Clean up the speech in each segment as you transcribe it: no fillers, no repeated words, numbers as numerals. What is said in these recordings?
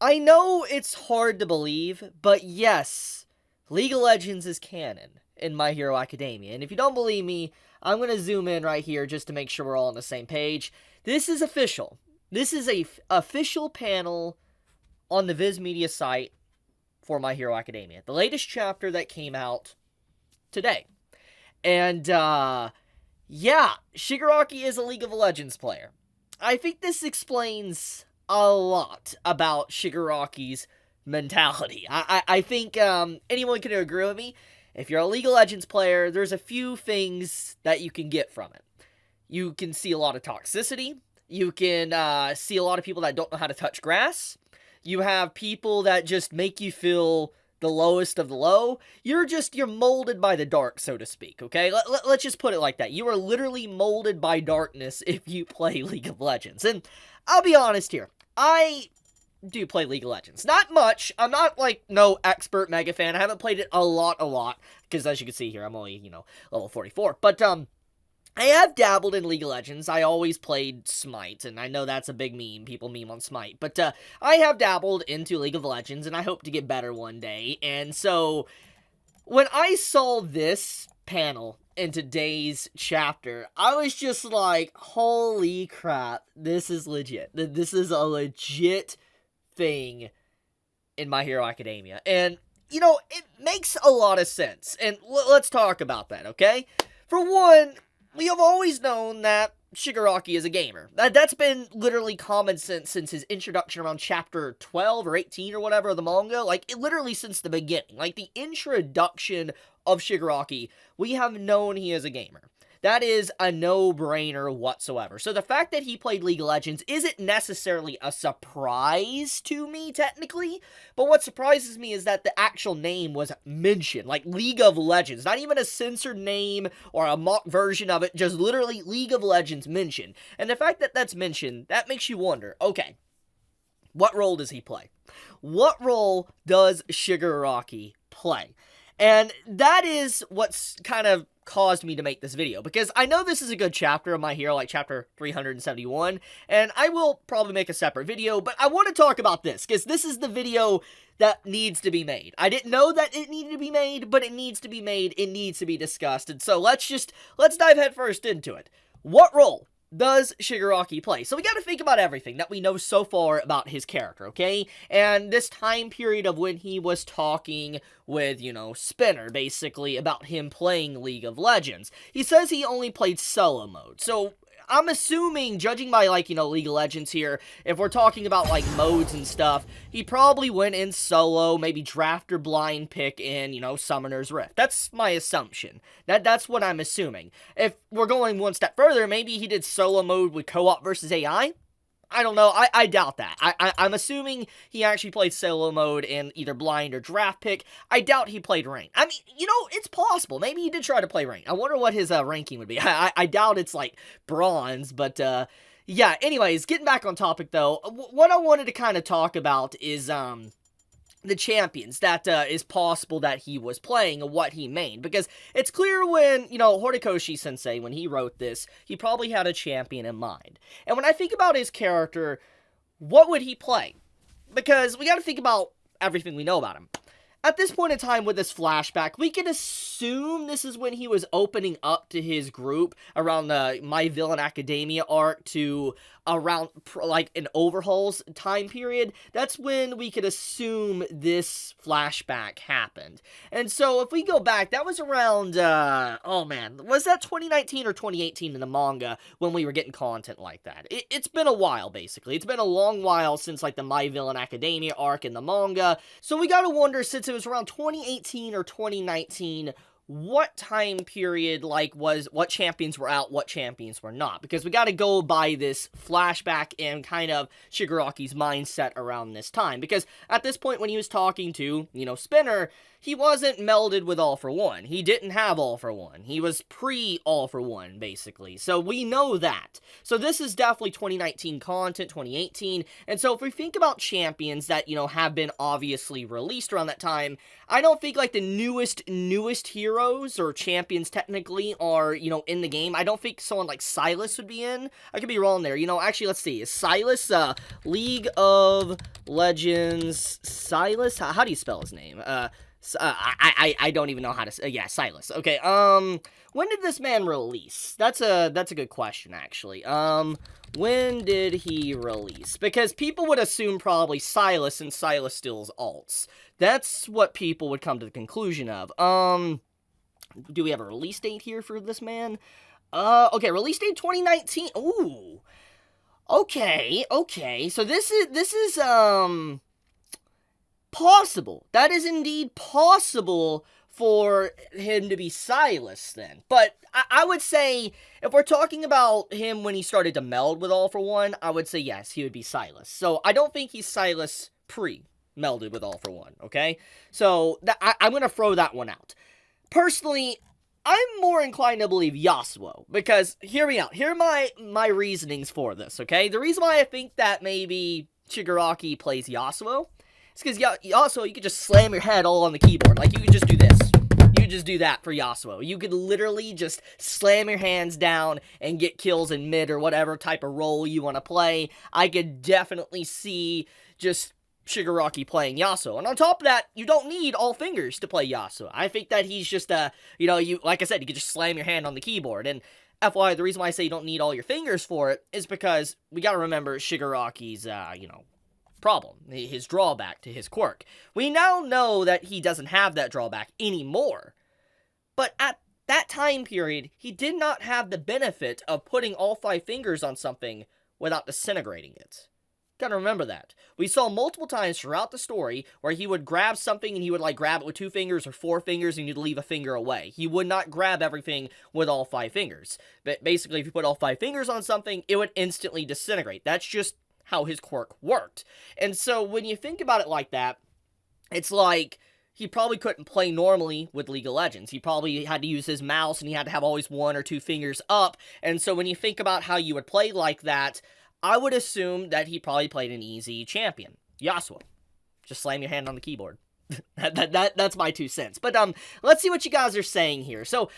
I know it's hard to believe, but yes, League of Legends is canon in My Hero Academia. And if you don't believe me, I'm going to zoom in right here just to make sure we're all on the same page. This is official. This is a official panel on the Viz Media site for My Hero Academia. The latest chapter that came out today. And, yeah, Shigaraki is a League of Legends player. I think this explains a lot about Shigaraki's mentality. I think anyone can agree with me. If you're a League of Legends player, there's a few things that you can get from it. You can see a lot of toxicity. You can see a lot of people that don't know how to touch grass. You have people that just make you feel the lowest of the low. You're molded by the dark, so to speak, okay? Let's just put it like that. You are literally molded by darkness if you play League of Legends. And I'll be honest here. I do play League of Legends. Not much. I'm not, no expert mega fan. I haven't played it a lot. Because as you can see here, I'm only, level 44. But, I have dabbled in League of Legends. I always played Smite, and I know that's a big meme. People meme on Smite. But I have dabbled into League of Legends, and I hope to get better one day. And so, when I saw this panel in today's chapter, I was just like, holy crap, this is legit. This is a legit thing in My Hero Academia. And, it makes a lot of sense. And let's talk about that, okay? For one, we have always known that Shigaraki is a gamer. That's been literally common sense since his introduction around chapter 12 or 18 or whatever of the manga. Literally since the beginning. The introduction of Shigaraki, we have known he is a gamer. That is a no-brainer whatsoever. So the fact that he played League of Legends isn't necessarily a surprise to me, technically. But what surprises me is that the actual name was mentioned. League of Legends. Not even a censored name or a mock version of it. Just literally League of Legends mentioned. And the fact that that's mentioned, that makes you wonder, okay, what role does he play? What role does Shigaraki play? And that is what's kind of caused me to make this video, because I know this is a good chapter of My Hero, chapter 371, and I will probably make a separate video, but I want to talk about this, because this is the video that needs to be made. I didn't know that it needed to be made, but it needs to be made, it needs to be discussed, and so let's dive headfirst into it. What role does Shigaraki play? So we gotta think about everything that we know so far about his character, okay? And this time period of when he was talking with, Spinner, basically, about him playing League of Legends. He says he only played solo mode, so I'm assuming, judging by, League of Legends here, if we're talking about, modes and stuff, he probably went in solo, maybe draft or blind pick in, Summoner's Rift. That's my assumption. That's what I'm assuming. If we're going one step further, maybe he did solo mode with co-op versus AI? I don't know. I doubt that. I'm assuming he actually played solo mode in either blind or draft pick. I doubt he played rank. I mean, it's possible. Maybe he did try to play rank. I wonder what his ranking would be. I doubt it's bronze, but yeah. Anyways, getting back on topic though, what I wanted to kind of talk about is the champions that is possible that he was playing and what he mained. Because it's clear when, Horikoshi-sensei, when he wrote this, he probably had a champion in mind. And when I think about his character, what would he play? Because we gotta think about everything we know about him. At this point in time with this flashback, we can assume this is when he was opening up to his group around the My Villain Academia arc to around, an Overhauls time period. That's when we could assume this flashback happened. And so if we go back, that was around, was that 2019 or 2018 in the manga when we were getting content like that? It's been a while, basically. It's been a long while since, the My Villain Academia arc in the manga. So we gotta wonder, since it was around 2018 or 2019, what time period, what champions were out, what champions were not. Because we gotta go by this flashback and kind of Shigaraki's mindset around this time. Because at this point when he was talking to, Spinner, he wasn't melded with All For One. He didn't have All For One. He was pre-All For One, basically. So we know that. So this is definitely 2019 content, 2018. And so if we think about champions that, have been obviously released around that time, I don't think, the newest hero heroes or champions technically are, you know, in the game. I don't think someone like Sylas would be in. I could be wrong there. You know, actually, let's see. Is Sylas, League of Legends, Sylas? How do you spell his name? I don't even know how to say, yeah, Sylas. Okay, when did this man release? That's a good question, actually. When did he release? Because people would assume probably Sylas, and Sylas steals alts. That's what people would come to the conclusion of. Do we have a release date here for this man? Okay, release date 2019. Ooh. Okay. So this is possible. That is indeed possible for him to be Sylas then. But I would say, if we're talking about him when he started to meld with All For One, I would say yes, he would be Sylas. So I don't think he's Sylas pre-melded with All For One, okay? So I'm going to throw that one out. Personally, I'm more inclined to believe Yasuo, because, hear me out. Here are my reasonings for this, okay? The reason why I think that maybe Shigaraki plays Yasuo, it's because Yasuo, you could just slam your head all on the keyboard. Like, you could just do this. You could just do that for Yasuo. You could literally just slam your hands down and get kills in mid or whatever type of role you want to play. I could definitely see just Shigaraki playing Yasuo. And on top of that, you don't need all fingers to play Yasuo. I think that he's just, you know, like I said, you could just slam your hand on the keyboard. And FYI, the reason why I say you don't need all your fingers for it is because we gotta remember Shigaraki's, you know, problem, his drawback to his quirk. We now know that he doesn't have that drawback anymore. But at that time period, he did not have the benefit of putting all 5 fingers on something without disintegrating it. Gotta remember that. We saw multiple times throughout the story where he would grab something and he would like grab it with 2 fingers or 4 fingers and you'd leave a finger away. He would not grab everything with all 5 fingers. But basically, if you put all 5 fingers on something, it would instantly disintegrate. That's just how his quirk worked. And so when you think about it like that, it's like he probably couldn't play normally with League of Legends. He probably had to use his mouse and he had to have always 1 or 2 fingers up. And so when you think about how you would play like that, I would assume that he probably played an easy champion. Yasuo. Just slam your hand on the keyboard. That's my 2 cents. But let's see what you guys are saying here. So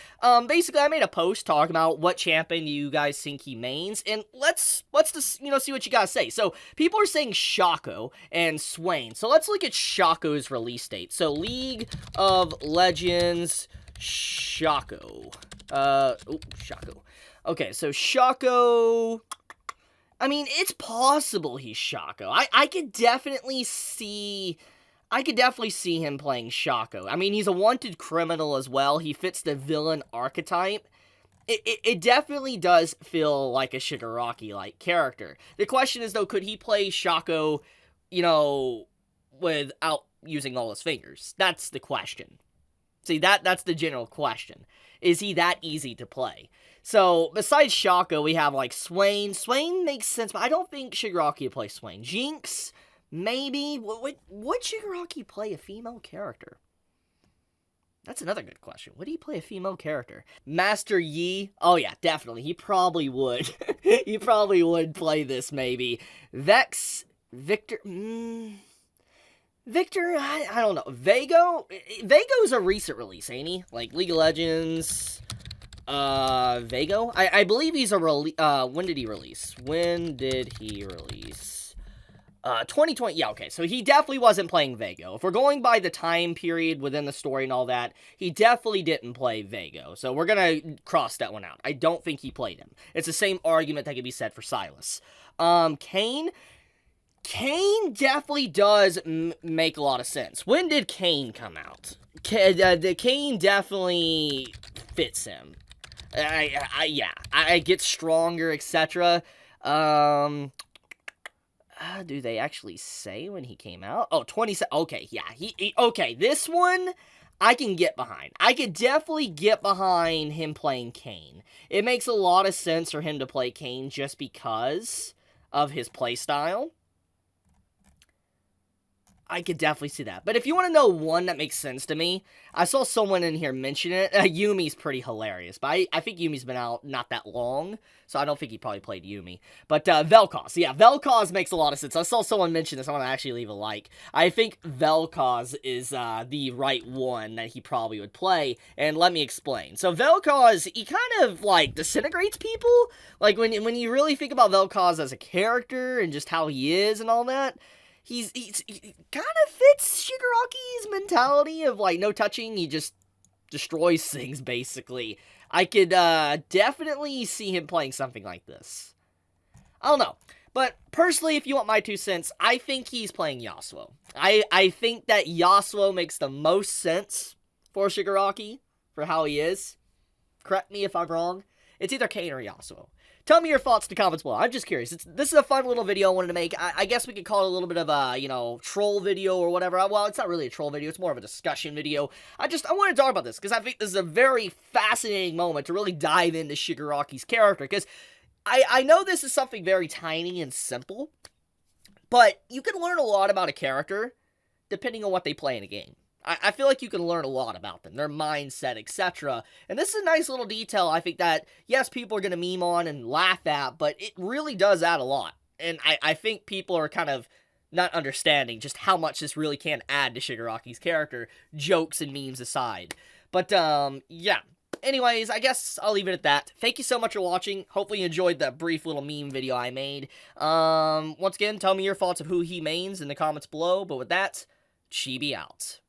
basically, I made a post talking about what champion you guys think he mains, and let's just, you know, see what you guys say. So people are saying Shaco and Swain. So let's look at Shaco's release date. So League of Legends Shaco. Shaco. Okay, so Shaco. I mean, it's possible he's Shaco. I could definitely see him playing Shaco. I mean, he's a wanted criminal as well. He fits the villain archetype. It definitely does feel like a Shigaraki-like character. The question is, though, could he play Shaco, you know, without using all his fingers? That's the question. See, that's the general question. Is he that easy to play? So, besides Shaco, we have, like, Swain. Swain makes sense, but I don't think Shigaraki would play Swain. Jinx, maybe. Would Shigaraki play a female character? That's another good question. Would he play a female character? Master Yi? Oh, yeah, definitely. He probably would. He probably would play this, maybe. Vex? Victor? Victor? I don't know. Vago? Vago's a recent release, ain't he? Like, League of Legends... Vago? I believe he's a when did he release? 2020, yeah, okay, so he definitely wasn't playing Vago. If we're going by the time period within the story and all that, he definitely didn't play Vago, so we're gonna cross that one out. I don't think he played him. It's the same argument that could be said for Sylas. Kayn? Kayn definitely does make a lot of sense. When did Kayn come out? Kayn definitely fits him. Yeah, I get stronger, etc. Do they actually say when he came out? Oh, 27. Okay, yeah. Okay, this one I can get behind. I could definitely get behind him playing Kayn. It makes a lot of sense for him to play Kayn just because of his playstyle. I could definitely see that. But if you want to know one that makes sense to me, I saw someone in here mention it. Yumi's pretty hilarious, but I think Yumi's been out not that long, so I don't think he probably played Yumi. But Vel'Koz, yeah, Vel'Koz makes a lot of sense. I saw someone mention this. I want to actually leave a like. I think Vel'Koz is the right one that he probably would play, and let me explain. So Vel'Koz, he kind of like disintegrates people. Like when you really think about Vel'Koz as a character and just how he is and all that. He kind of fits Shigaraki's mentality of, like, no touching, he just destroys things, basically. I could, definitely see him playing something like this. I don't know. But, personally, if you want my 2 cents, I think he's playing Yasuo. I think that Yasuo makes the most sense for Shigaraki, for how he is. Correct me if I'm wrong. It's either Canon or Yasuo. Tell me your thoughts in the comments below. I'm just curious. This is a fun little video I wanted to make. I guess we could call it a little bit of a, you know, troll video or whatever. Well, it's not really a troll video. It's more of a discussion video. I want to talk about this because I think this is a very fascinating moment to really dive into Shigaraki's character. Because I know this is something very tiny and simple, but you can learn a lot about a character depending on what they play in a game. I feel like you can learn a lot about them, their mindset, etc. And this is a nice little detail, I think that, yes, people are going to meme on and laugh at, but it really does add a lot. And I think people are kind of not understanding just how much this really can add to Shigaraki's character, jokes and memes aside. But, yeah. Anyways, I guess I'll leave it at that. Thank you so much for watching. Hopefully you enjoyed that brief little meme video I made. Once again, tell me your thoughts of who he mains in the comments below. But with that, Chibi out.